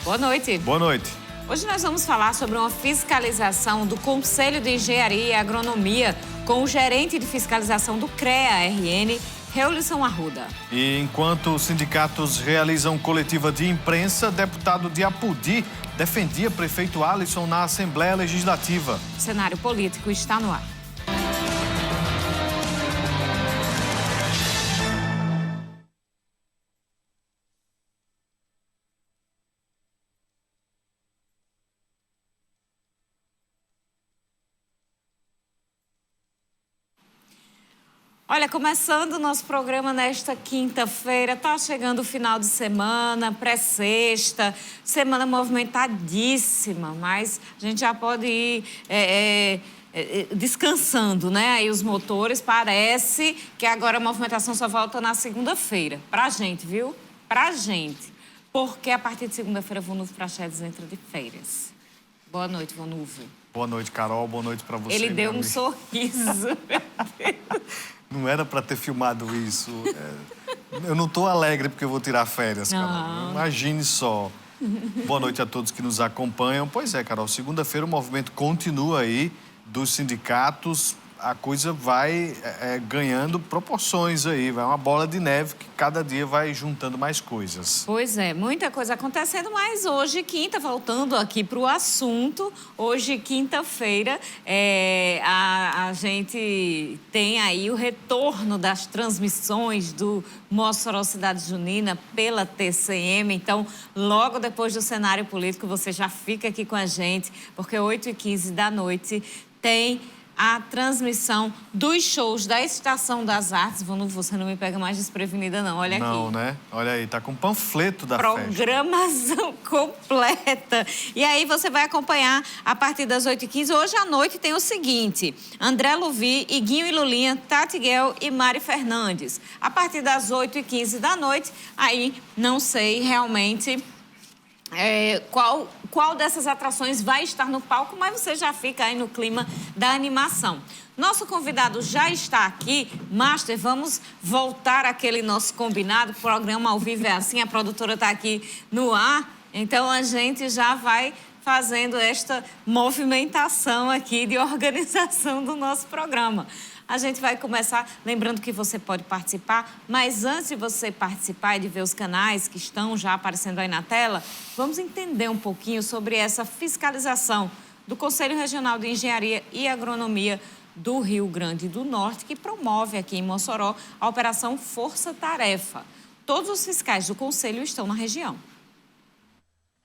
Boa noite. Boa noite. Hoje nós vamos falar sobre uma fiscalização do Conselho de Engenharia e Agronomia com o gerente de fiscalização do CREA-RN, Reulison Arruda. E enquanto os sindicatos realizam coletiva de imprensa, deputado de Apodi defendia prefeito Alisson na Assembleia Legislativa. O cenário político está no ar. Olha, começando o nosso programa nesta quinta-feira, tá chegando o final de semana, pré-sexta, semana movimentadíssima, mas a gente já pode ir descansando, né? Aí os motores, parece que agora a movimentação só volta na segunda-feira. Pra gente, viu? Pra gente. Porque a partir de segunda-feira, Vonulfo Prachedes entra de férias. Boa noite, Vonulfo. Boa noite, Carol. Boa noite pra você. Ele deu um sorriso. Não era para ter filmado isso. Eu não estou alegre porque eu vou tirar férias, Carol. Imagine só. Boa noite a todos que nos acompanham. Pois é, Carol, segunda-feira o movimento continua aí dos sindicatos. A coisa vai ganhando proporções aí, vai uma bola de neve que cada dia vai juntando mais coisas. Pois é, muita coisa acontecendo, mas hoje, quinta, voltando aqui para o assunto, hoje, quinta-feira, a gente tem aí o retorno das transmissões do Mossoró Cidade Junina pela TCM, então, logo depois do cenário político, você já fica aqui com a gente, porque 8h15 da noite tem a transmissão dos shows da Estação das Artes. Você não me pega mais desprevenida, não. Olha aqui. Não, né? Olha aí, tá com um panfleto da festa. Programação completa. E aí você vai acompanhar a partir das 8h15. Hoje à noite tem o seguinte: André Luvi, Iguinho e Lulinha, Tati Guel e Mari Fernandes. A partir das 8h15 da noite, aí não sei realmente qual dessas atrações vai estar no palco, mas você já fica aí no clima da animação. Nosso convidado já está aqui. Master, vamos voltar àquele nosso combinado. O programa ao vivo é assim, a produtora está aqui no ar. Então, a gente já vai fazendo esta movimentação aqui de organização do nosso programa. A gente vai começar, lembrando que você pode participar, mas antes de você participar e de ver os canais que estão já aparecendo aí na tela, vamos entender um pouquinho sobre essa fiscalização do Conselho Regional de Engenharia e Agronomia do Rio Grande do Norte, que promove aqui em Mossoró a Operação Força Tarefa. Todos os fiscais do Conselho estão na região.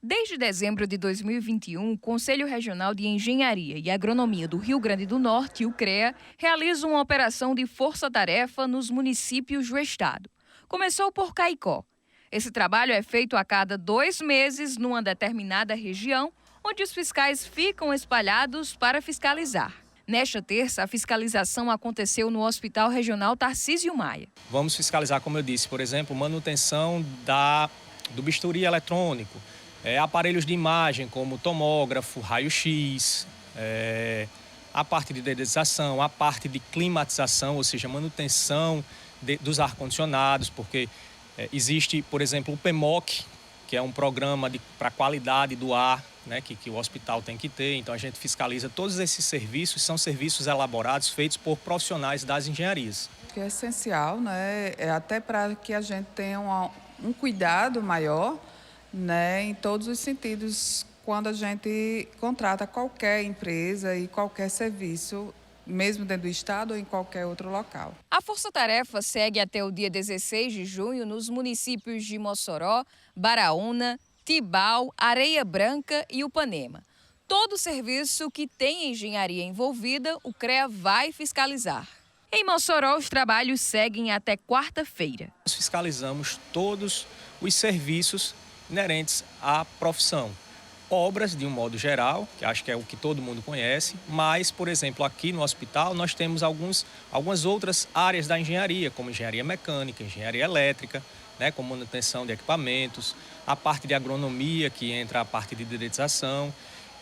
Desde dezembro de 2021, o Conselho Regional de Engenharia e Agronomia do Rio Grande do Norte, o CREA, realiza uma operação de força-tarefa nos municípios do estado. Começou por Caicó. Esse trabalho é feito a cada 2 meses numa determinada região, onde os fiscais ficam espalhados para fiscalizar. Nesta terça, a fiscalização aconteceu no Hospital Regional Tarcísio Maia. Vamos fiscalizar, como eu disse, por exemplo, manutenção do bisturi eletrônico, aparelhos de imagem como tomógrafo, raio-x, a parte de dedetização, a parte de climatização, ou seja, manutenção dos ar-condicionados, porque existe, por exemplo, o PMOC, que é um programa para a qualidade do ar, né, que o hospital tem que ter. Então, a gente fiscaliza todos esses serviços, são serviços elaborados, feitos por profissionais das engenharias. Que é essencial, né, até para que a gente tenha um cuidado maior, né, em todos os sentidos, quando a gente contrata qualquer empresa e qualquer serviço, mesmo dentro do estado ou em qualquer outro local. A força-tarefa segue até o dia 16 de junho nos municípios de Mossoró, Baraúna, Tibau, Areia Branca e Upanema. Todo serviço que tem engenharia envolvida, o CREA vai fiscalizar. Em Mossoró, os trabalhos seguem até quarta-feira. Nós fiscalizamos todos os serviços inerentes à profissão. Obras, de um modo geral, que acho que é o que todo mundo conhece, mas, por exemplo, aqui no hospital nós temos algumas outras áreas da engenharia, como engenharia mecânica, engenharia elétrica, né, com manutenção de equipamentos, a parte de agronomia, que entra a parte de dedetização.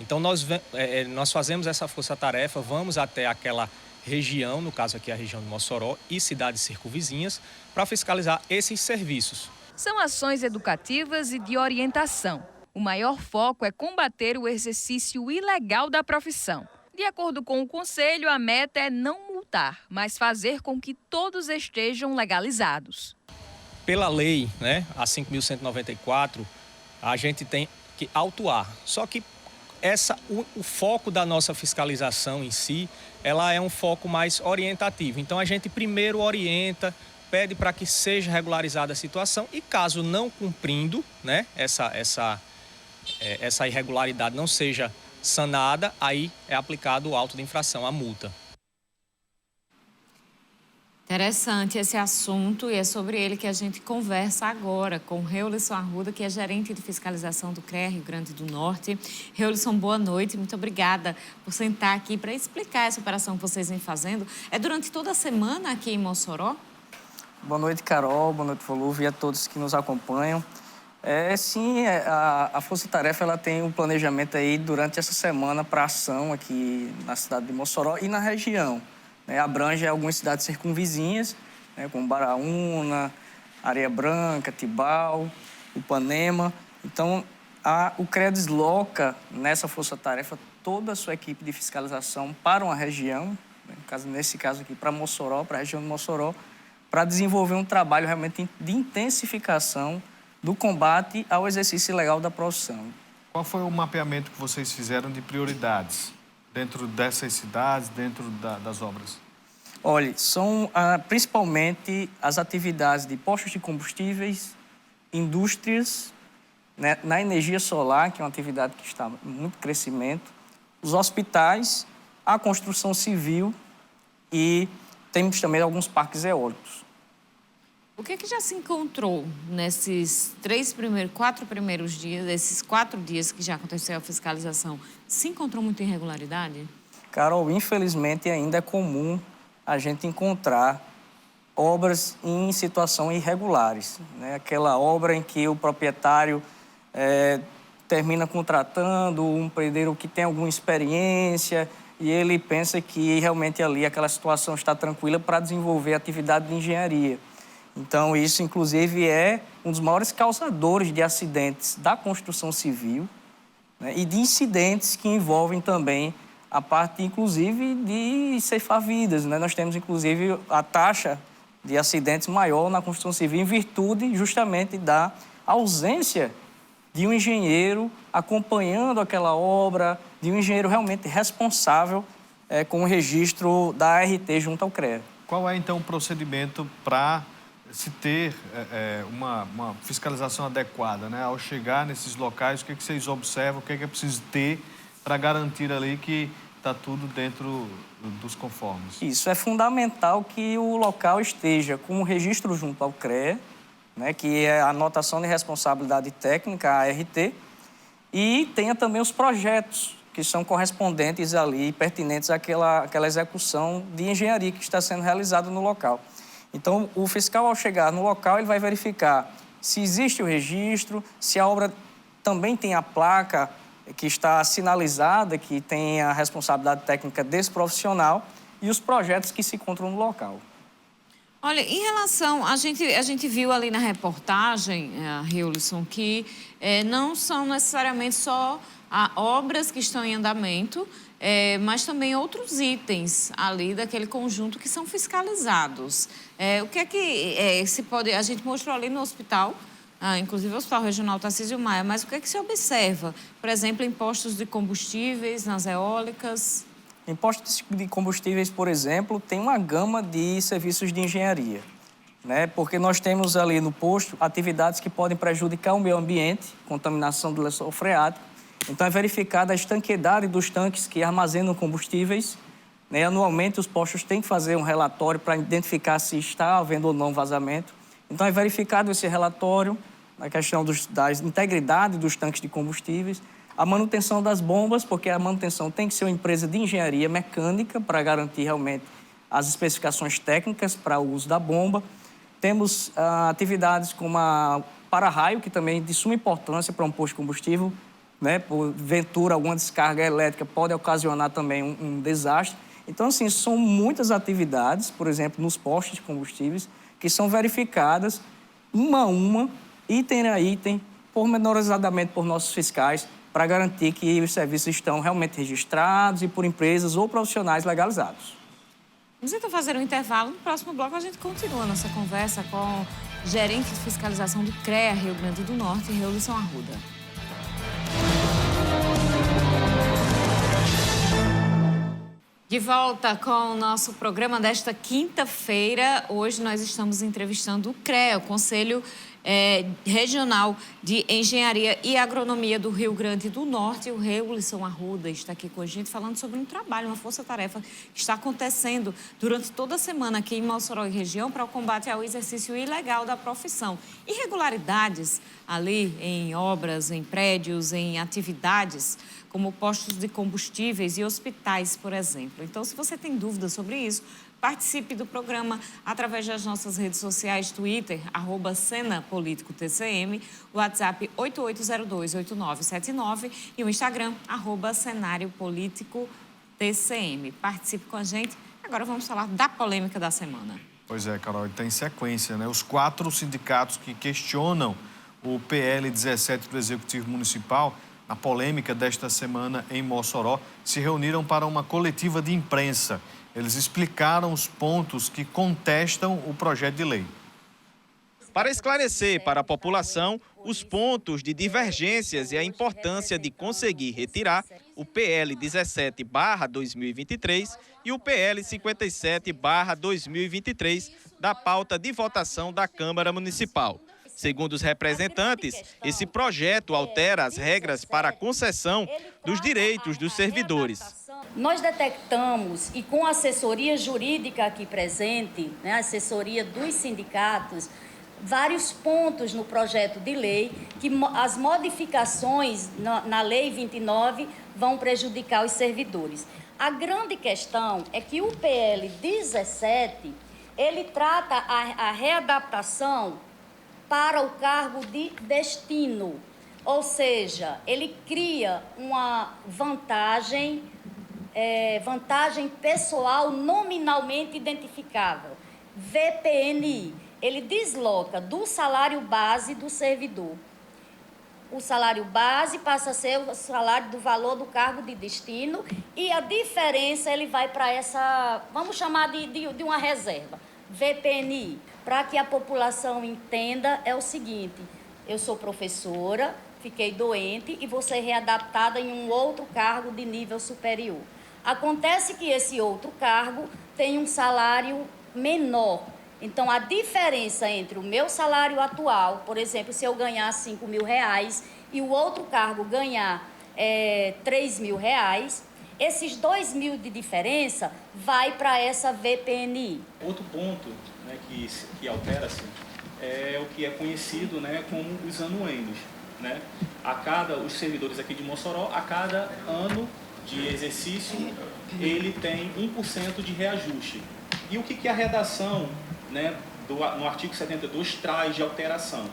Então, nós fazemos essa força-tarefa, vamos até aquela região, no caso aqui a região de Mossoró e cidades circunvizinhas, para fiscalizar esses serviços. São ações educativas e de orientação. O maior foco é combater o exercício ilegal da profissão. De acordo com o Conselho, a meta é não multar, mas fazer com que todos estejam legalizados. Pela lei, né, a 5.194, a gente tem que autuar. Só que o foco da nossa fiscalização em si, ela é um foco mais orientativo. Então, a gente primeiro orienta, pede para que seja regularizada a situação e, caso não cumprindo, né, essa irregularidade não seja sanada, aí é aplicado o auto de infração, a multa. Interessante esse assunto e é sobre ele que a gente conversa agora com Reulisson Arruda, que é gerente de fiscalização do CREA Rio Grande do Norte. Reulisson, boa noite, muito obrigada por sentar aqui para explicar essa operação que vocês vêm fazendo. É durante toda a semana aqui em Mossoró? Boa noite, Carol, boa noite, Volúvio, e a todos que nos acompanham. Sim, a Força Tarefa ela tem um planejamento aí durante essa semana para ação aqui na cidade de Mossoró e na região. Abrange algumas cidades circunvizinhas, como Baraúna, Areia Branca, Tibau, Ipanema. Então, o CREA desloca nessa força-tarefa toda a sua equipe de fiscalização para uma região, nesse caso aqui para Mossoró, para a região de Mossoró, para desenvolver um trabalho realmente de intensificação do combate ao exercício ilegal da profissão. Qual foi o mapeamento que vocês fizeram de prioridades dentro dessas cidades, dentro das obras? Olha, são principalmente as atividades de postos de combustíveis, indústrias, né, na energia solar, que é uma atividade que está em muito crescimento, os hospitais, a construção civil e temos também alguns parques eólicos. O que já se encontrou nesses 4 primeiros dias, esses 4 dias que já aconteceu a fiscalização? Se encontrou muita irregularidade? Carol, infelizmente ainda é comum a gente encontrar obras em situação irregulares, né? Aquela obra em que o proprietário termina contratando um pedreiro que tem alguma experiência e ele pensa que realmente ali aquela situação está tranquila para desenvolver atividade de engenharia. Então, isso, inclusive, é um dos maiores causadores de acidentes da construção civil, né, e de incidentes que envolvem também a parte, inclusive, de ceifar vidas, né? Nós temos, inclusive, a taxa de acidentes maior na construção civil em virtude, justamente, da ausência de um engenheiro acompanhando aquela obra, de um engenheiro realmente responsável com o registro da ART junto ao CREA. Qual é, então, o procedimento para se ter uma fiscalização adequada, né? Ao chegar nesses locais, o que vocês observam, o que é preciso ter para garantir ali que está tudo dentro dos conformes? Isso, é fundamental que o local esteja com o registro junto ao CREA, né, que é a anotação de responsabilidade técnica, a ART, e tenha também os projetos que são correspondentes ali, pertinentes àquela execução de engenharia que está sendo realizada no local. Então, o fiscal, ao chegar no local, ele vai verificar se existe o registro, se a obra também tem a placa que está sinalizada, que tem a responsabilidade técnica desse profissional e os projetos que se encontram no local. Olha, em relação... A gente viu ali na reportagem, Reulisson, que não são necessariamente só obras que estão em andamento, mas também outros itens ali daquele conjunto que são fiscalizados. O que é que se pode... A gente mostrou ali no hospital, inclusive o Hospital Regional Tarcísio Maia, mas o que é que se observa? Por exemplo, em postos de combustíveis, nas eólicas... Em postos de combustíveis, por exemplo, tem uma gama de serviços de engenharia, né? Porque nós temos ali no posto atividades que podem prejudicar o meio ambiente, contaminação do lençol freático. Então, é verificada a estanqueidade dos tanques que armazenam combustíveis, né? Anualmente, os postos têm que fazer um relatório para identificar se está havendo ou não vazamento. Então, é verificado esse relatório, na questão da integridade dos tanques de combustíveis, a manutenção das bombas, porque a manutenção tem que ser uma empresa de engenharia mecânica para garantir realmente as especificações técnicas para o uso da bomba. Temos atividades como a para-raio, que também é de suma importância para um posto de combustível, né? Porventura, alguma descarga elétrica pode ocasionar também um desastre. Então, assim, são muitas atividades, por exemplo, nos postos de combustíveis, que são verificadas uma a uma, item a item, pormenorizadamente por nossos fiscais para garantir que os serviços estão realmente registrados e por empresas ou profissionais legalizados. Vamos então fazer um intervalo. No próximo bloco a gente continua a nossa conversa com o gerente de fiscalização do CREA Rio Grande do Norte, Reulison Arruda. De volta com o nosso programa desta quinta-feira. Hoje nós estamos entrevistando o CREA, o Conselho Regional de Engenharia e Agronomia do Rio Grande do Norte. O Reulison Arruda está aqui com a gente falando sobre um trabalho, uma força-tarefa que está acontecendo durante toda a semana aqui em Mossoró e região para o combate ao exercício ilegal da profissão. Irregularidades ali em obras, em prédios, em atividades, como postos de combustíveis e hospitais, por exemplo. Então, se você tem dúvidas sobre isso, participe do programa através das nossas redes sociais, Twitter, @CenaPolíticoTCM, WhatsApp 88028979 e o Instagram, @CenárioPolíticoTCM. Participe com a gente. Agora vamos falar da polêmica da semana. Pois é, Carol, está em sequência, né? Os 4 sindicatos que questionam o PL 17 do Executivo Municipal, na polêmica desta semana em Mossoró, se reuniram para uma coletiva de imprensa. Eles explicaram os pontos que contestam o projeto de lei. Para esclarecer para a população os pontos de divergências e a importância de conseguir retirar o PL 17/2023 e o PL 57/2023 da pauta de votação da Câmara Municipal. Segundo os representantes, esse projeto altera as regras para a concessão dos direitos dos servidores. Nós detectamos, e com a assessoria jurídica aqui presente, né, a assessoria dos sindicatos, vários pontos no projeto de lei que as modificações na Lei 29 vão prejudicar os servidores. A grande questão é que o PL 17, ele trata a readaptação para o cargo de destino, ou seja, ele cria uma vantagem pessoal nominalmente identificável, VPNI. Ele desloca do salário base do servidor. O salário base passa a ser o salário do valor do cargo de destino e a diferença ele vai para essa, vamos chamar de uma reserva, VPNI. Para que a população entenda, é o seguinte: eu sou professora, fiquei doente e vou ser readaptada em um outro cargo de nível superior. Acontece que esse outro cargo tem um salário menor. Então, a diferença entre o meu salário atual, por exemplo, se eu ganhar R$5.000 e o outro cargo ganhar R$3.000, esses R$2.000 de diferença vai para essa VPNI. Outro ponto, né, que altera-se é o que é conhecido, né, como os anuênios. Né? Os servidores aqui de Mossoró, a cada ano de exercício, ele tem 1% de reajuste. E o que a redação, né, no artigo 72 traz de alteração?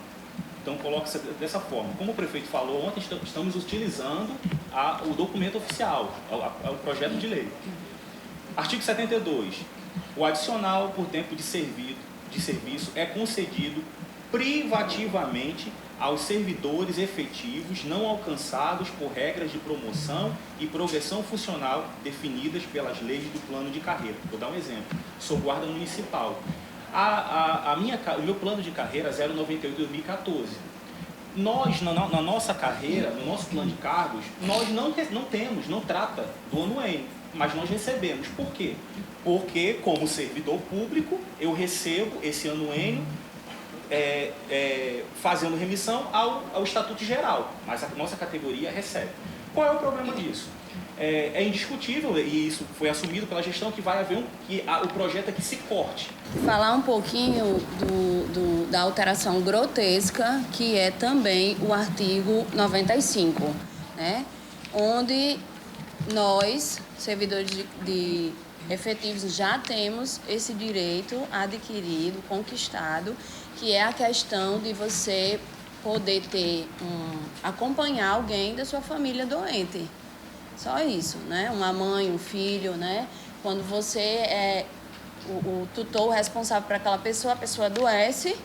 Então, coloca-se dessa forma. Como o prefeito falou ontem, estamos utilizando o documento oficial, o projeto de lei. Artigo 72. O adicional por tempo de serviço é concedido privativamente aos servidores efetivos não alcançados por regras de promoção e progressão funcional definidas pelas leis do plano de carreira. Vou dar um exemplo. Sou guarda municipal. O meu plano de carreira 098/2014. Nós, na nossa carreira, no nosso plano de cargos, nós não trata do anuênio, mas nós recebemos. Por quê? Porque, como servidor público, eu recebo esse anuênio fazendo remissão ao Estatuto Geral, mas a nossa categoria recebe. Qual é o problema disso? É indiscutível, e isso foi assumido pela gestão, que vai haver o projeto é que se corte. Falar um pouquinho da alteração grotesca, que é também o artigo 95, né? Onde nós, servidores de efetivos, já temos esse direito adquirido, conquistado, que é a questão de você poder acompanhar alguém da sua família doente. Só isso, né? Uma mãe, um filho, né? Quando você é o tutor responsável por aquela pessoa, a pessoa adoece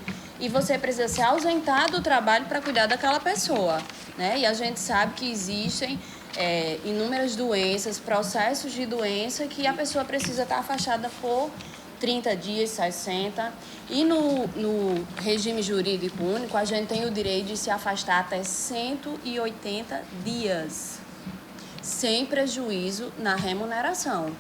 e você precisa se ausentar do trabalho para cuidar daquela pessoa, né? E a gente sabe que existem inúmeras doenças, processos de doença que a pessoa precisa estar afastada por 30 dias, 60. E no regime jurídico único, a gente tem o direito de se afastar até 180 dias, sem prejuízo na remuneração.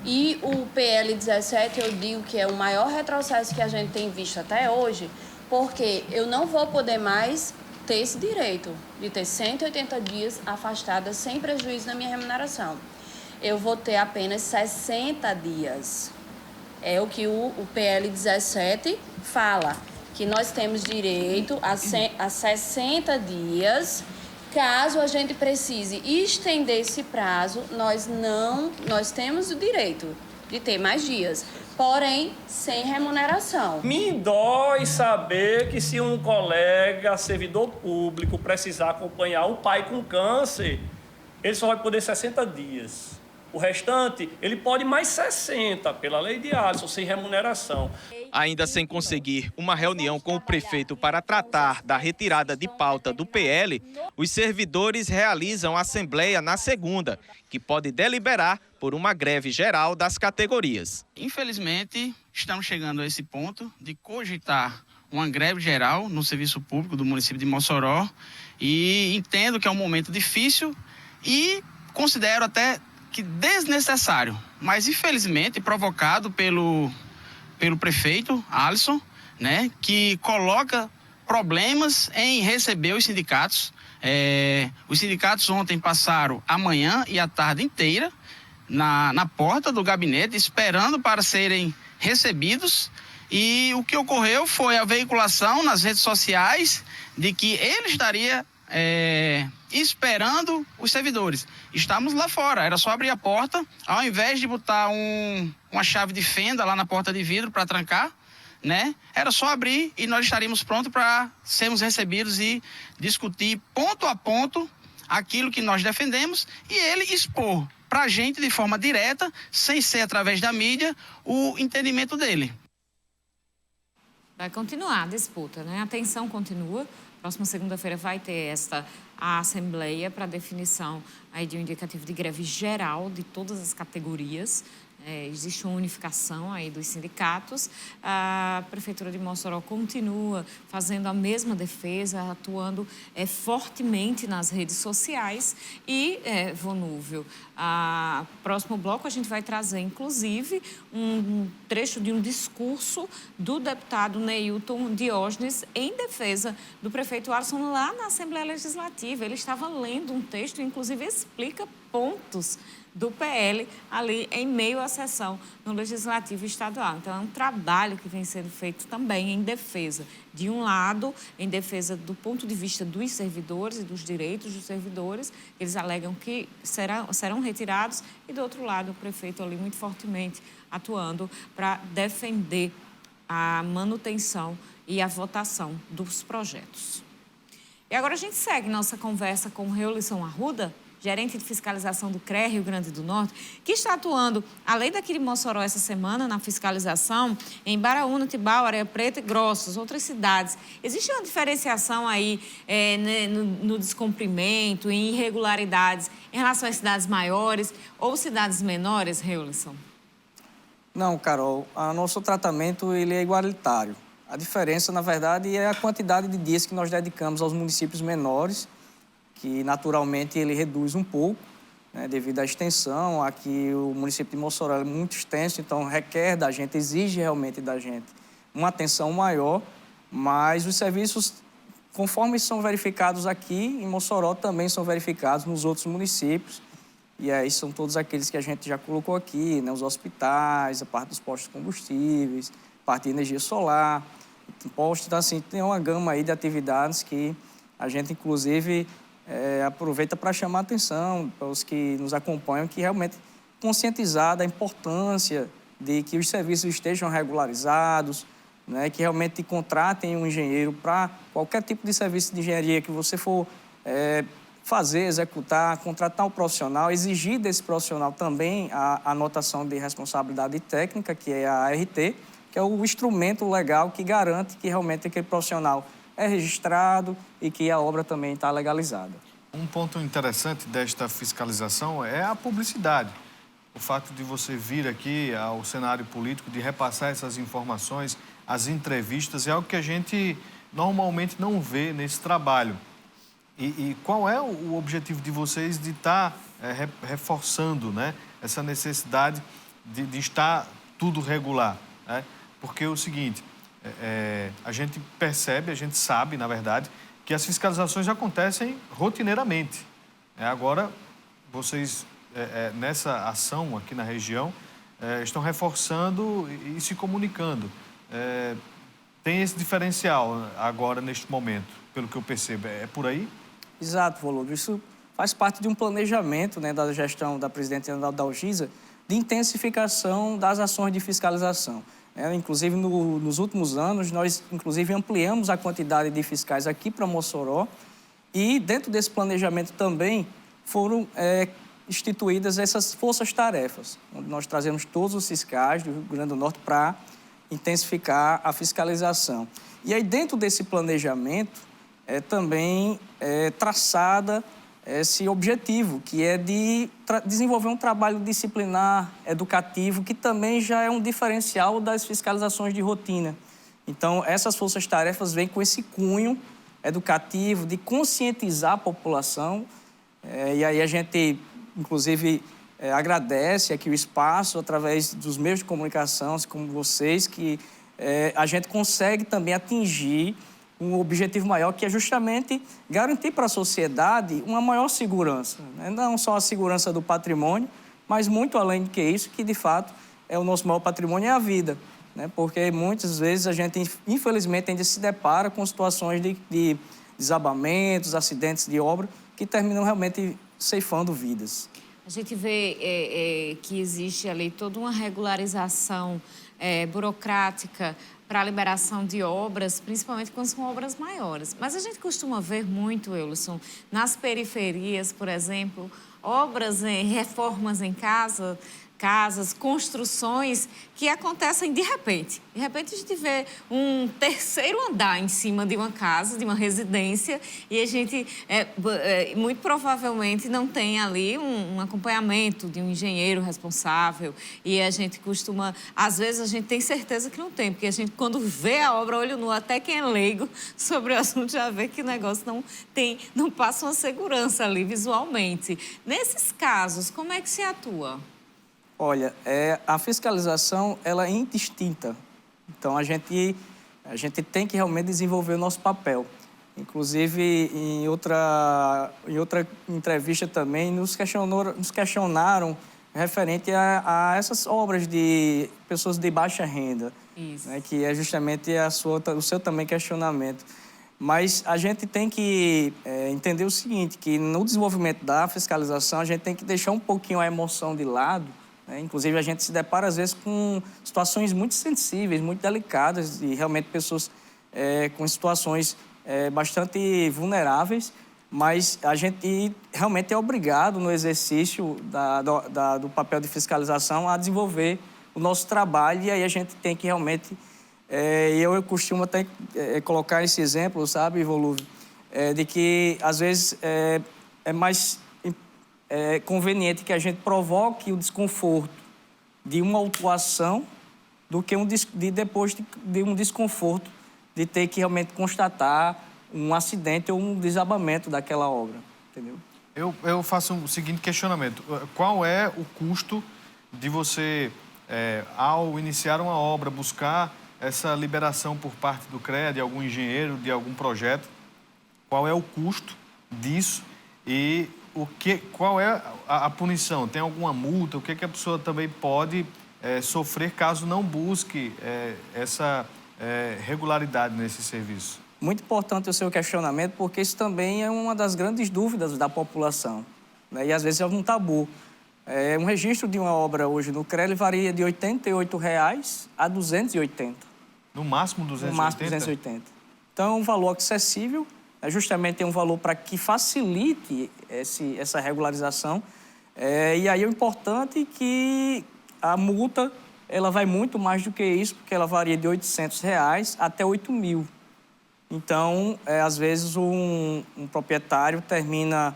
E o PL 17, eu digo que é o maior retrocesso que a gente tem visto até hoje, porque eu não vou poder mais ter esse direito de ter 180 dias afastada sem prejuízo na minha remuneração. Eu vou ter apenas 60 dias. É o que o PL 17 fala, que nós temos direito a 60 dias. Caso a gente precise estender esse prazo, nós temos o direito de ter mais dias, porém sem remuneração. Me dói saber que se um colega servidor público precisar acompanhar um pai com câncer, ele só vai poder 60 dias. O restante, ele pode mais 60, pela lei de Alisson, sem remuneração. Ainda sem conseguir uma reunião com o prefeito para tratar da retirada de pauta do PL, os servidores realizam a assembleia na segunda, que pode deliberar por uma greve geral das categorias. Infelizmente, estamos chegando a esse ponto de cogitar uma greve geral no serviço público do município de Mossoró e entendo que é um momento difícil e considero até que desnecessário, mas infelizmente provocado pelo prefeito Alisson, né, que coloca problemas em receber os sindicatos. Os sindicatos ontem passaram a manhã e a tarde inteira na porta do gabinete esperando para serem recebidos, e o que ocorreu foi a veiculação nas redes sociais de que ele estaria esperando os servidores. Estamos lá fora, era só abrir a porta, ao invés de botar uma chave de fenda lá na porta de vidro para trancar, né? Era só abrir e nós estaríamos prontos para sermos recebidos e discutir ponto a ponto aquilo que nós defendemos e ele expor para a gente de forma direta, sem ser através da mídia, o entendimento dele. Vai continuar a disputa, né? A tensão continua. Próxima segunda-feira vai ter a assembleia para definição aí de um indicativo de greve geral de todas as categorias. Existe uma unificação aí dos sindicatos. A Prefeitura de Mossoró continua fazendo a mesma defesa, atuando fortemente nas redes sociais. E, Vonúvio, próximo bloco a gente vai trazer, inclusive, um trecho de um discurso do deputado Neilton Diógenes em defesa do prefeito Alisson lá na Assembleia Legislativa. Ele estava lendo um texto, inclusive explica pontos do PL ali em meio à sessão no Legislativo Estadual. Então, é um trabalho que vem sendo feito também em defesa, de um lado, em defesa do ponto de vista dos servidores e dos direitos dos servidores, eles alegam que serão retirados, e do outro lado, o prefeito ali muito fortemente atuando para defender a manutenção e a votação dos projetos. E agora a gente segue nossa conversa com o Reulisson Arruda, gerente de fiscalização do CREA Rio Grande do Norte, que está atuando, além daqui de Mossoró essa semana, na fiscalização, em Baraúna, Tibau, Areia Preta e Grossos, outras cidades. Existe uma diferenciação aí no descumprimento, em irregularidades, em relação às cidades maiores ou cidades menores, Reulisson? Não, Carol, o nosso tratamento ele é igualitário. A diferença, na verdade, é a quantidade de dias que nós dedicamos aos municípios menores, que naturalmente ele reduz um pouco, né, devido à extensão. Aqui o município de Mossoró é muito extenso, então requer da gente, exige realmente da gente uma atenção maior, mas os serviços, conforme são verificados aqui em Mossoró, também são verificados nos outros municípios, e aí são todos aqueles que a gente já colocou aqui, né, os hospitais, a parte dos postos de combustíveis, a parte de energia solar, postos, então assim, tem uma gama aí de atividades que a gente, inclusive, aproveita para chamar a atenção para os que nos acompanham, que realmente conscientizar da importância de que os serviços estejam regularizados, né, que realmente contratem um engenheiro para qualquer tipo de serviço de engenharia que você for fazer, executar, contratar um profissional, exigir desse profissional também a anotação de responsabilidade técnica, que é a ART, que é o instrumento legal que garante que realmente aquele profissional é registrado e que a obra também está legalizada. Um ponto interessante desta fiscalização é a publicidade. O fato de você vir aqui ao cenário político, de repassar essas informações, as entrevistas, é algo que a gente normalmente não vê nesse trabalho. E qual é o objetivo de vocês de estar reforçando, né, essa necessidade de estar tudo regular? Né? Porque é o seguinte, a gente percebe, a gente sabe, na verdade, que as fiscalizações acontecem rotineiramente. Agora, vocês, nessa ação aqui na região, estão reforçando e se comunicando. Tem esse diferencial agora, neste momento, pelo que eu percebo. É por aí? Exato, Volúdio. Isso faz parte de um planejamento, né, da gestão da presidente da Ugisa, de intensificação das ações de fiscalização. Inclusive, nos últimos anos, nós inclusive ampliamos a quantidade de fiscais aqui para Mossoró e, dentro desse planejamento também, foram instituídas essas forças-tarefas, onde nós trazemos todos os fiscais do Rio Grande do Norte para intensificar a fiscalização. E aí, dentro desse planejamento, também traçada esse objetivo, que é de desenvolver um trabalho disciplinar, educativo, que também já é um diferencial das fiscalizações de rotina. Então, essas forças-tarefas vêm com esse cunho educativo, de conscientizar a população, e aí a gente, inclusive, agradece aqui o espaço, através dos meios de comunicação, como vocês, que a gente consegue também atingir um objetivo maior, que é justamente garantir para a sociedade uma maior segurança. Né? Não só a segurança do patrimônio, mas muito além do que isso, que de fato é o nosso maior patrimônio, é a vida. Né? Porque muitas vezes a gente, infelizmente, ainda se depara com situações de desabamentos, acidentes de obra, que terminam realmente ceifando vidas. A gente vê que existe ali toda uma regularização burocrática para a liberação de obras, principalmente quando são obras maiores. Mas a gente costuma ver muito, Eulisson, nas periferias, por exemplo, obras, reformas em casas, construções que acontecem de repente. De repente a gente vê um terceiro andar em cima de uma casa, de uma residência, e a gente muito provavelmente não tem ali um acompanhamento de um engenheiro responsável, e a gente costuma, às vezes a gente tem certeza que não tem, porque a gente quando vê a obra olho nu, até quem é leigo sobre o assunto já vê que o negócio não passa uma segurança ali visualmente. Nesses casos, como é que se atua? Olha, a fiscalização ela é indistinta. Então, a gente tem que realmente desenvolver o nosso papel. Inclusive, em outra entrevista também, nos questionaram referente a essas obras de pessoas de baixa renda. Isso. Né, que é justamente o seu também questionamento. Mas a gente tem que entender o seguinte, que no desenvolvimento da fiscalização, a gente tem que deixar um pouquinho a emoção de lado. Inclusive, a gente se depara, às vezes, com situações muito sensíveis, muito delicadas, e realmente pessoas com situações bastante vulneráveis, mas a gente realmente é obrigado, no exercício do papel de fiscalização, a desenvolver o nosso trabalho, e aí a gente tem que realmente... eu costumo até colocar esse exemplo, sabe, Volúvio, de que, às vezes, é mais... conveniente que a gente provoque o desconforto de uma autuação do que depois de um desconforto de ter que realmente constatar um acidente ou um desabamento daquela obra, entendeu? Eu faço o seguinte questionamento. Qual é o custo de você, ao iniciar uma obra, buscar essa liberação por parte do CREA, de algum engenheiro, de algum projeto? Qual é o custo disso e... qual é a punição? Tem alguma multa? O que a pessoa também pode sofrer caso não busque essa regularidade nesse serviço? Muito importante o seu questionamento, porque isso também é uma das grandes dúvidas da população, né? E às vezes é um tabu. Um registro de uma obra hoje no CREA varia de R$ 88,00 a R$ 280. No máximo 280? No máximo 280. Então é um valor acessível. Justamente é um valor para que facilite essa regularização. E aí é importante que a multa ela vai muito mais do que isso, porque ela varia de R$ 800 até 8 mil. Então, às vezes, um proprietário termina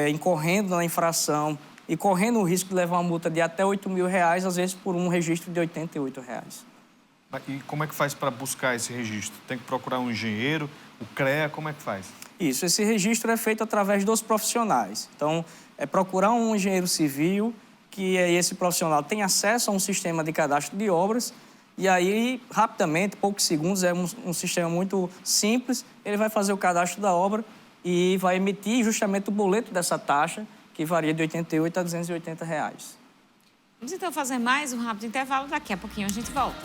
incorrendo na infração e correndo o risco de levar uma multa de até R$ 8 mil, às vezes por um registro de R$ 88. E como é que faz para buscar esse registro? Tem que procurar um engenheiro, o CREA, como é que faz? Isso, esse registro é feito através dos profissionais. Então, é procurar um engenheiro civil, que esse profissional tem acesso a um sistema de cadastro de obras, e aí, rapidamente, poucos segundos, é um sistema muito simples, ele vai fazer o cadastro da obra e vai emitir justamente o boleto dessa taxa, que varia de R$ 88 a R$ 280. Vamos então fazer mais um rápido intervalo, daqui a pouquinho a gente volta.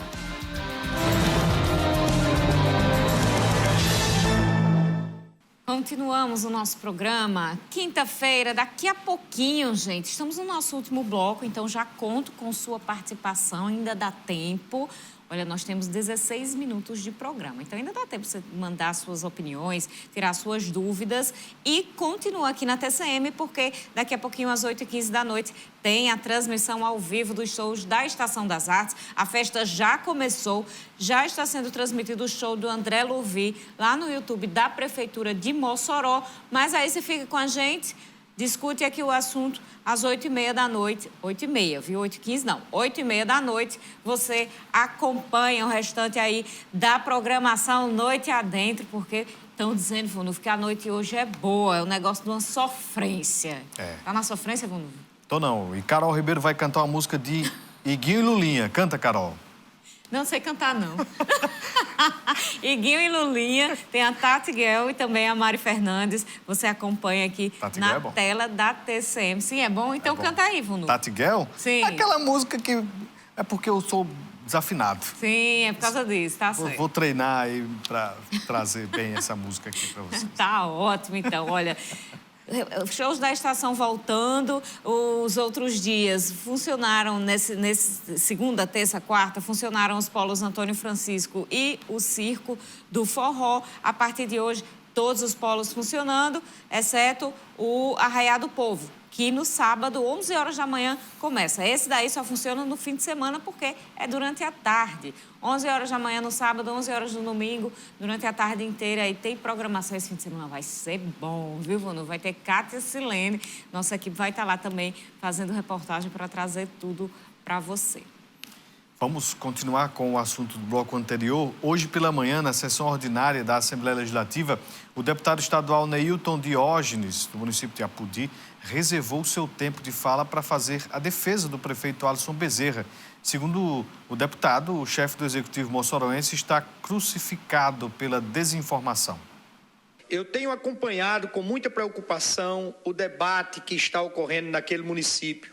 Continuamos o nosso programa. Quinta-feira, daqui a pouquinho, gente. Estamos no nosso último bloco, então já conto com sua participação, ainda dá tempo. Olha, nós temos 16 minutos de programa, então ainda dá tempo de você mandar suas opiniões, tirar suas dúvidas e continua aqui na TCM, porque daqui a pouquinho, às 8h15 da noite, tem a transmissão ao vivo dos shows da Estação das Artes. A festa já começou, já está sendo transmitido o show do André Louvi lá no YouTube da Prefeitura de Mossoró. Mas aí você fica com a gente, discute aqui o assunto às 8h30 da noite. 8h30, viu? 8h15 não. 8h30 da noite, você acompanha o restante aí da programação Noite Adentro, porque estão dizendo, Vonuf, que a noite hoje é boa, é um negócio de uma sofrência. Tá na sofrência, Vonuf? Tô não. E Carol Ribeiro vai cantar uma música de Iguinho e Lulinha. Canta, Carol. Não sei cantar, não. Iguinho e Lulinha, tem a Tati Guel e também a Mari Fernandes. Você acompanha aqui na tela da TCM. Sim, é bom? Então canta aí, Vunu. Tati Guel? Sim. Aquela música que... É porque eu sou desafinado. Sim, é por causa disso, tá certo. Vou treinar aí para trazer bem essa música aqui para vocês. Tá ótimo, então. Olha... Shows da estação voltando, os outros dias funcionaram, nesse segunda, terça, quarta, funcionaram os polos Antônio Francisco e o Circo do Forró. A partir de hoje, todos os polos funcionando, exceto o Arraiá do Povo, que no sábado, 11 horas da manhã, começa. Esse daí só funciona no fim de semana porque é durante a tarde. 11 horas da manhã no sábado, 11 horas no domingo, durante a tarde inteira. E tem programação esse fim de semana. Vai ser bom, viu, Vonu? Vai ter Kátia Silene. Nossa equipe vai estar lá também fazendo reportagem para trazer tudo para você. Vamos continuar com o assunto do bloco anterior. Hoje pela manhã, na sessão ordinária da Assembleia Legislativa, o deputado estadual Neilton Diógenes, do município de Apudi, reservou seu tempo de fala para fazer a defesa do prefeito Alisson Bezerra. Segundo o deputado, o chefe do Executivo moçoroense está crucificado pela desinformação. Eu tenho acompanhado com muita preocupação o debate que está ocorrendo naquele município.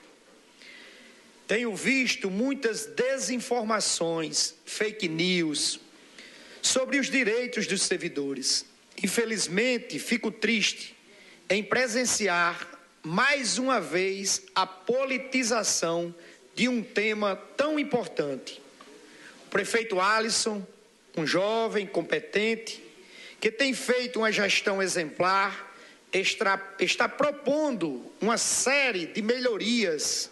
Tenho visto muitas desinformações, fake news, sobre os direitos dos servidores. Infelizmente, fico triste em presenciar mais uma vez a politização de um tema tão importante. O prefeito Alisson, um jovem competente, que tem feito uma gestão exemplar, está propondo uma série de melhorias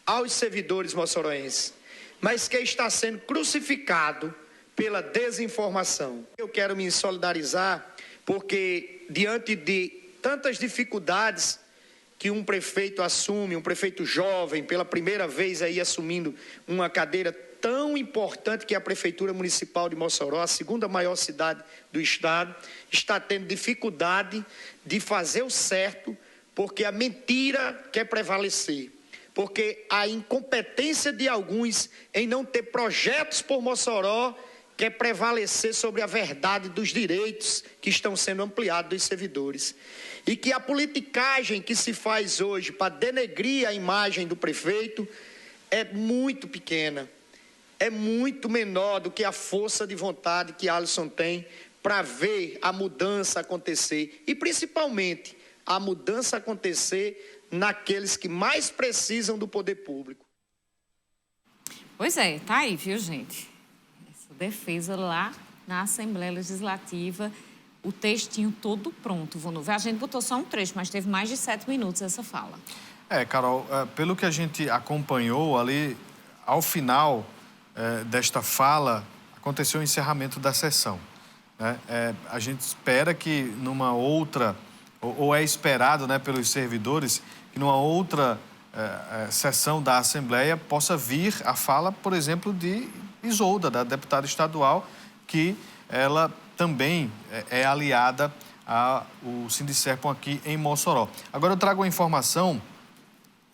aos servidores moçoroenses, mas que está sendo crucificado pela desinformação. Eu quero me solidarizar porque, diante de tantas dificuldades que um prefeito assume, um prefeito jovem, pela primeira vez aí assumindo uma cadeira tão importante que é a Prefeitura Municipal de Mossoró, a segunda maior cidade do estado, está tendo dificuldade de fazer o certo, porque a mentira quer prevalecer. Porque a incompetência de alguns em não ter projetos por Mossoró quer prevalecer sobre a verdade dos direitos que estão sendo ampliados dos servidores. E que a politicagem que se faz hoje para denegrir a imagem do prefeito é muito pequena, é muito menor do que a força de vontade que Alisson tem para ver a mudança acontecer. E principalmente a mudança acontecer naqueles que mais precisam do poder público. Pois é, tá aí, viu, gente? Essa defesa lá na Assembleia Legislativa, o textinho todo pronto. A gente botou só um trecho, mas teve mais de 7 minutos essa fala. Carol, pelo que a gente acompanhou ali, ao final, desta fala, aconteceu o encerramento da sessão, né? A gente espera que numa outra, ou é esperado, né, pelos servidores, que numa outra sessão da Assembleia possa vir a fala, por exemplo, de Isolda, da deputada estadual, que ela também é aliada ao Sindicerpom aqui em Mossoró. Agora eu trago uma informação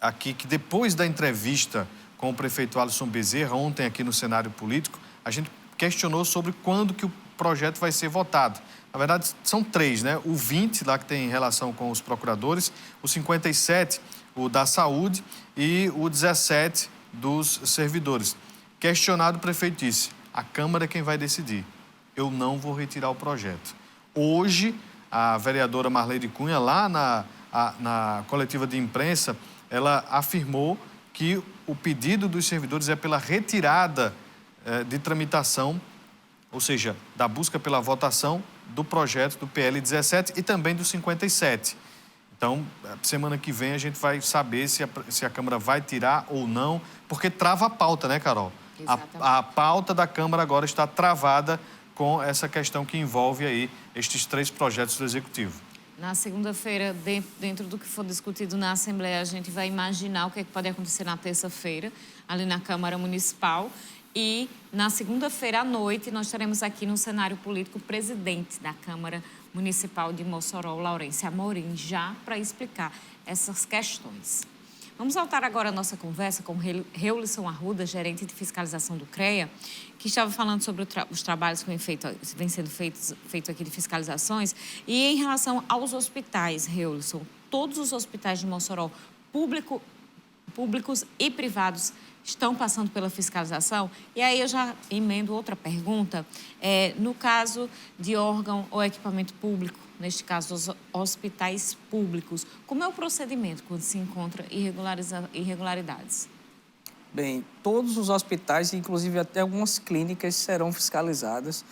aqui que depois da entrevista com o prefeito Alisson Bezerra, ontem aqui no cenário político, a gente questionou sobre quando que o projeto vai ser votado. Na verdade, são 3, né? O 20, lá que tem relação com os procuradores, o 57, o da saúde, e o 17 dos servidores. Questionado, o prefeito disse: a Câmara é quem vai decidir. Eu não vou retirar o projeto. Hoje, a vereadora Marleide Cunha, lá na coletiva de imprensa, ela afirmou que o pedido dos servidores é pela retirada de tramitação, ou seja, da busca pela votação do projeto do PL 17 e também do 57. Então, semana que vem a gente vai saber se a Câmara vai tirar ou não, porque trava a pauta, né, Carol? A pauta da Câmara agora está travada com essa questão que envolve aí estes 3 projetos do Executivo. Na segunda-feira, dentro do que for discutido na Assembleia, a gente vai imaginar o que pode acontecer na terça-feira, ali na Câmara Municipal. E na segunda-feira à noite, nós teremos aqui no cenário político o presidente da Câmara Municipal de Mossoró, Laurêncio Amorim, já para explicar essas questões. Vamos voltar agora a nossa conversa com Reulisson Arruda, gerente de fiscalização do CREA, que estava falando sobre os trabalhos que vêm sendo feitos aqui de fiscalizações. E em relação aos hospitais, Reulisson, todos os hospitais de Mossoró, públicos e privados, estão passando pela fiscalização? E aí eu já emendo outra pergunta. No caso de órgão ou equipamento público, neste caso os hospitais públicos, como é o procedimento quando se encontra irregularidades? Bem, todos os hospitais, inclusive até algumas clínicas, serão fiscalizadas.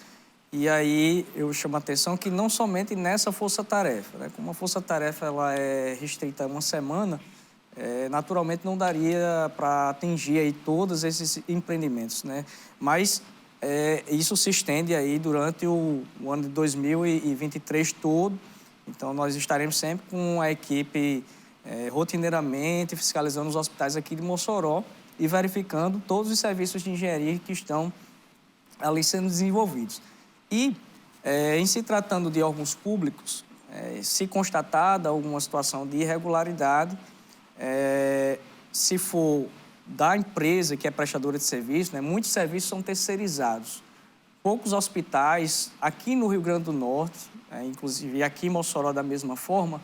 E aí eu chamo a atenção que não somente nessa força-tarefa, né? Como a força-tarefa ela é restrita a uma semana, naturalmente não daria para atingir aí todos esses empreendimentos, né? Mas isso se estende aí durante o ano de 2023 todo. Então, nós estaremos sempre com a equipe rotineiramente fiscalizando os hospitais aqui de Mossoró e verificando todos os serviços de engenharia que estão ali sendo desenvolvidos. E, em se tratando de órgãos públicos, se constatada alguma situação de irregularidade, se for da empresa que é prestadora de serviço, né, muitos serviços são terceirizados. Poucos hospitais, aqui no Rio Grande do Norte, inclusive aqui em Mossoró da mesma forma,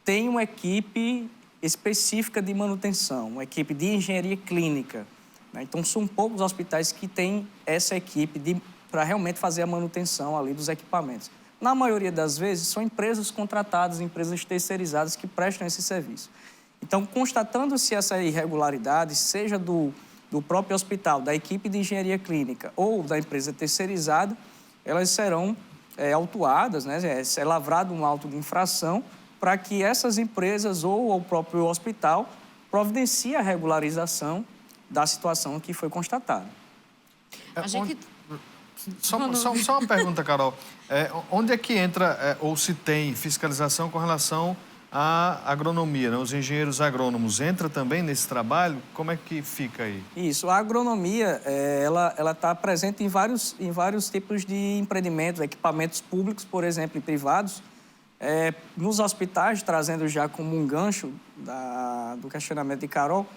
tem uma equipe específica de manutenção, uma equipe de engenharia clínica, né? Então, são poucos hospitais que têm essa equipe para realmente fazer a manutenção ali dos equipamentos. Na maioria das vezes, são empresas contratadas, empresas terceirizadas que prestam esse serviço. Então, constatando-se essa irregularidade, seja do próprio hospital, da equipe de engenharia clínica ou da empresa terceirizada, elas serão autuadas, né? É lavrado um auto de infração para que essas empresas ou o próprio hospital providencie a regularização da situação que foi constatada. Só uma pergunta, Carol. Onde é que entra ou se tem fiscalização com relação à agronomia, né? Os engenheiros agrônomos entra também nesse trabalho? Como é que fica aí? Isso, a agronomia, ela está presente em vários tipos de empreendimentos, equipamentos públicos, por exemplo, e privados. Nos hospitais, trazendo já como um gancho do questionamento de Carol,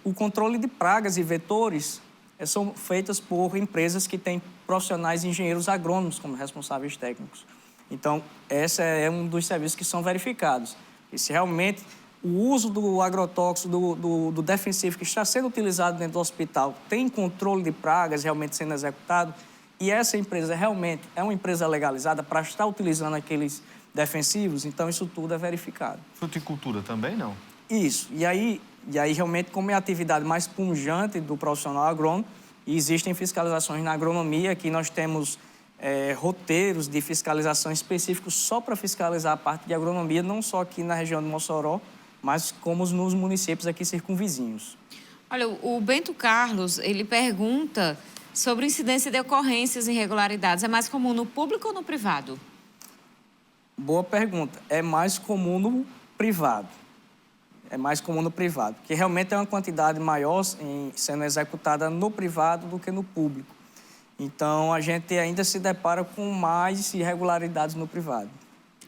o controle de pragas e vetores são feitas por empresas que têm profissionais engenheiros agrônomos como responsáveis técnicos. Então, esse é um dos serviços que são verificados. E se realmente o uso do agrotóxico, do defensivo que está sendo utilizado dentro do hospital tem controle de pragas realmente sendo executado, e essa empresa realmente é uma empresa legalizada para estar utilizando aqueles defensivos, então isso tudo é verificado. Fruticultura também não? Isso. E aí realmente, como é a atividade mais pujante do profissional agrônomo, e existem fiscalizações na agronomia, que nós temos roteiros de fiscalização específicos só para fiscalizar a parte de agronomia, não só aqui na região de Mossoró, mas como nos municípios aqui circunvizinhos. Olha, o Bento Carlos, ele pergunta sobre incidência de ocorrências e irregularidades. É mais comum no público ou no privado? Boa pergunta. É mais comum no privado. É mais comum no privado, porque realmente é uma quantidade maior sendo executada no privado do que no público. Então, a gente ainda se depara com mais irregularidades no privado.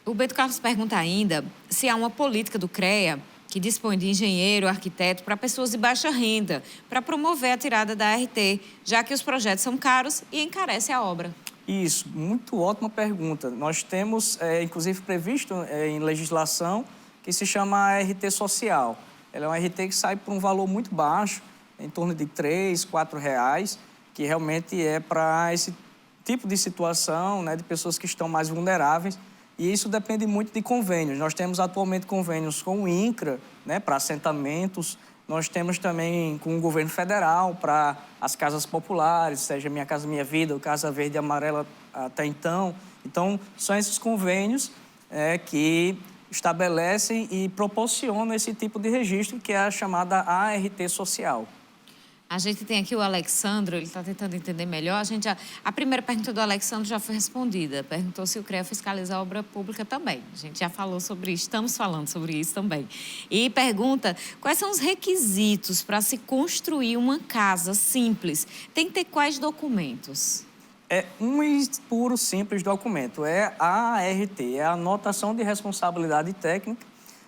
O Bento Carlos pergunta ainda se há uma política do CREA que dispõe de engenheiro, arquiteto para pessoas de baixa renda, para promover a tirada da ART, já que os projetos são caros e encarece a obra. Isso, muito ótima pergunta. Nós temos, inclusive, previsto em legislação que se chama ART social. Ela é uma ART que sai por um valor muito baixo, em torno de R$ 3, R$ 4, que realmente é para esse tipo de situação, né, de pessoas que estão mais vulneráveis. E isso depende muito de convênios. Nós temos atualmente convênios com o INCRA, né, para assentamentos. Nós temos também com o governo federal para as casas populares, seja Minha Casa Minha Vida, ou Casa Verde e Amarela até então. Então, são esses convênios que estabelecem e proporcionam esse tipo de registro, que é a chamada ART social. A gente tem aqui o Alexandro, ele está tentando entender melhor. A primeira pergunta do Alexandro já foi respondida. Perguntou se o CREA fiscaliza a obra pública também. A gente já falou sobre isso, estamos falando sobre isso também. E pergunta quais são os requisitos para se construir uma casa simples. Tem que ter quais documentos? É um puro, simples documento. É a ART, é a Anotação de Responsabilidade Técnica,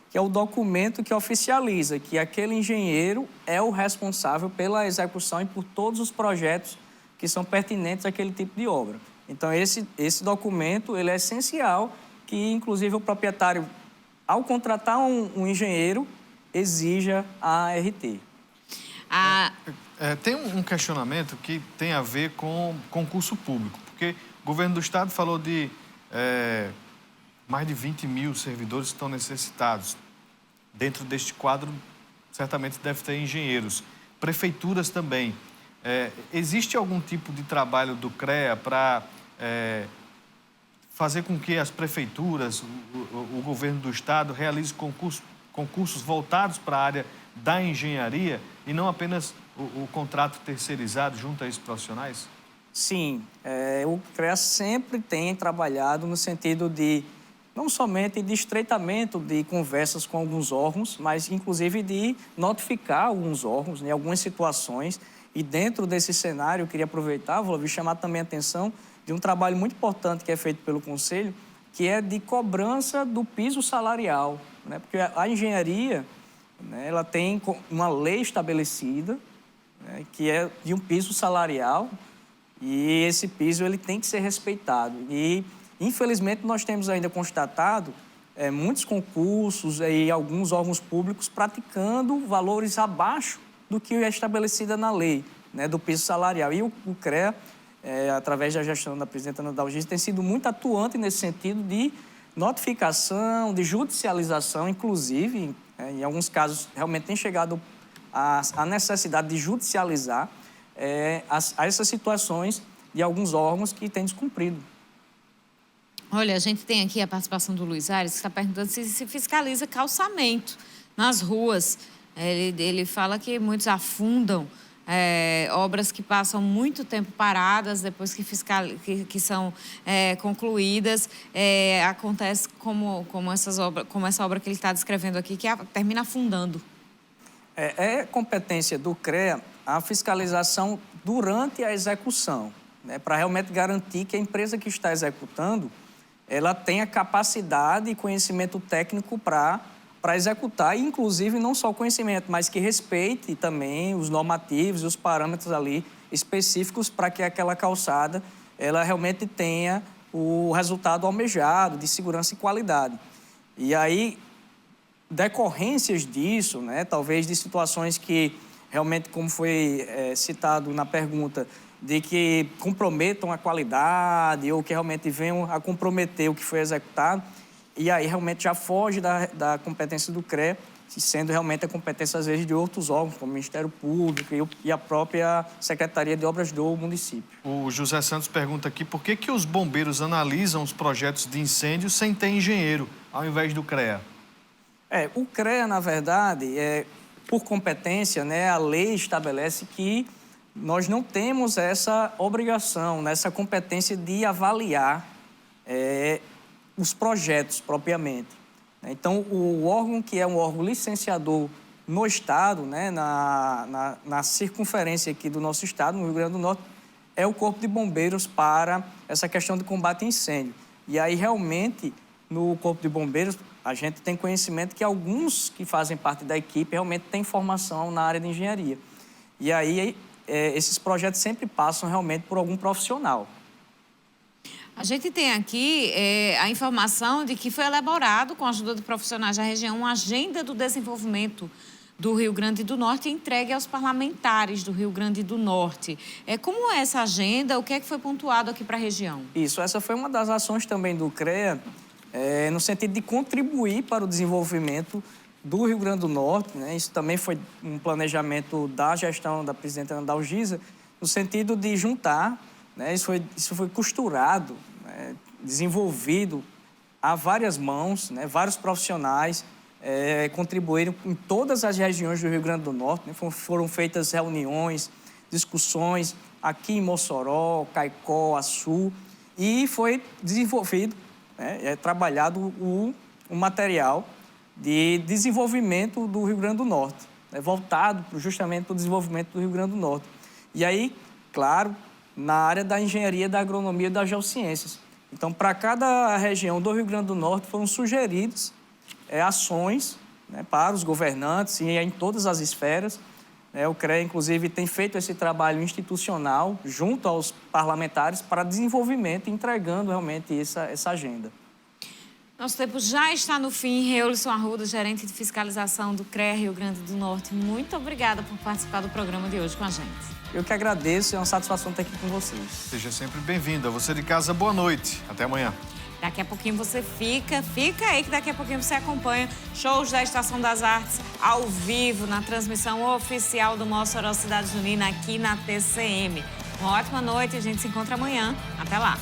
que é o documento que oficializa que aquele engenheiro é o responsável pela execução e por todos os projetos que são pertinentes àquele tipo de obra. Então, esse documento ele é essencial, que, inclusive, o proprietário, ao contratar um engenheiro, exija a ART. Tem um questionamento que tem a ver com concurso público, porque o governo do estado falou de mais de 20 mil servidores que estão necessitados. Dentro deste quadro, certamente deve ter engenheiros. Prefeituras também. Existe algum tipo de trabalho do CREA para fazer com que as prefeituras, o governo do estado, realize concursos voltados para a área da engenharia e não apenas o contrato terceirizado junto a esses profissionais? Sim, o CREA sempre tem trabalhado no sentido de, não somente de estreitamento de conversas com alguns órgãos, mas inclusive de notificar alguns órgãos em algumas situações. E dentro desse cenário, eu queria aproveitar, Vladimir, chamar também a atenção de um trabalho muito importante que é feito pelo Conselho, que é de cobrança do piso salarial, né? Porque a engenharia, né, ela tem uma lei estabelecida, né, que é de um piso salarial, e esse piso ele tem que ser respeitado. E infelizmente, nós temos ainda constatado muitos concursos e alguns órgãos públicos praticando valores abaixo do que é estabelecido na lei, né, do piso salarial. E o CREA, através da gestão da presidenta Ana Dalgisa, tem sido muito atuante nesse sentido de notificação, de judicialização, inclusive, em alguns casos, realmente tem chegado a necessidade de judicializar essas situações de alguns órgãos que têm descumprido. Olha, a gente tem aqui a participação do Luiz Aires, que está perguntando se fiscaliza calçamento nas ruas. Ele fala que muitos afundam obras que passam muito tempo paradas, depois que são concluídas. Acontece como essa obra que ele está descrevendo aqui, que termina afundando. É competência do CREA a fiscalização durante a execução, né, para realmente garantir que a empresa que está executando ela tenha capacidade e conhecimento técnico para executar, e inclusive não só conhecimento, mas que respeite também os normativos e os parâmetros ali específicos para que aquela calçada ela realmente tenha o resultado almejado de segurança e qualidade. E aí, decorrências disso, né, talvez de situações que realmente, como foi citado na pergunta, de que comprometam a qualidade ou que realmente venham a comprometer o que foi executado, e aí realmente já foge da competência do CREA, sendo realmente a competência, às vezes, de outros órgãos, como o Ministério Público e a própria Secretaria de Obras do município. O José Santos pergunta aqui por que os bombeiros analisam os projetos de incêndio sem ter engenheiro, ao invés do CREA? O CREA, na verdade, por competência, né, a lei estabelece que nós não temos essa obrigação, né, essa competência de avaliar os projetos propriamente. Então, o órgão que é um órgão licenciador no Estado, né, na circunferência aqui do nosso Estado, no Rio Grande do Norte, é o Corpo de Bombeiros para essa questão de combate a incêndio. E aí, realmente, no Corpo de Bombeiros, a gente tem conhecimento que alguns que fazem parte da equipe realmente têm formação na área de engenharia. E aí, esses projetos sempre passam realmente por algum profissional. A gente tem aqui a informação de que foi elaborado, com a ajuda de profissionais da região, uma agenda do desenvolvimento do Rio Grande do Norte entregue aos parlamentares do Rio Grande do Norte. Como é essa agenda? O que é que foi pontuado aqui para a região? Isso, essa foi uma das ações também do CREA, no sentido de contribuir para o desenvolvimento do Rio Grande do Norte, né? Isso também foi um planejamento da gestão da presidenta Ana Dalgisa, no sentido de juntar, né? Isso foi costurado, né? Desenvolvido a várias mãos, né? Vários profissionais contribuíram em todas as regiões do Rio Grande do Norte, né? Foram feitas reuniões, discussões aqui em Mossoró, Caicó, Açu, e foi desenvolvido, né? Trabalhado o material de desenvolvimento do Rio Grande do Norte, né? Voltado justamente para o desenvolvimento do Rio Grande do Norte. E aí, claro, na área da engenharia, da agronomia e das geociências. Então, para cada região do Rio Grande do Norte foram sugeridas ações, né, para os governantes e em todas as esferas. O CREA, inclusive, tem feito esse trabalho institucional junto aos parlamentares para desenvolvimento, entregando realmente essa agenda. Nosso tempo já está no fim. Reulison Arruda, gerente de fiscalização do CREA Rio Grande do Norte. Muito obrigada por participar do programa de hoje com a gente. Eu que agradeço, é uma satisfação estar aqui com vocês. Seja sempre bem-vindo. A você de casa, boa noite. Até amanhã. Daqui a pouquinho você fica aí que daqui a pouquinho você acompanha shows da Estação das Artes ao vivo na transmissão oficial do Mossoró Cidade Junina aqui na TCM. Uma ótima noite, a gente se encontra amanhã. Até lá.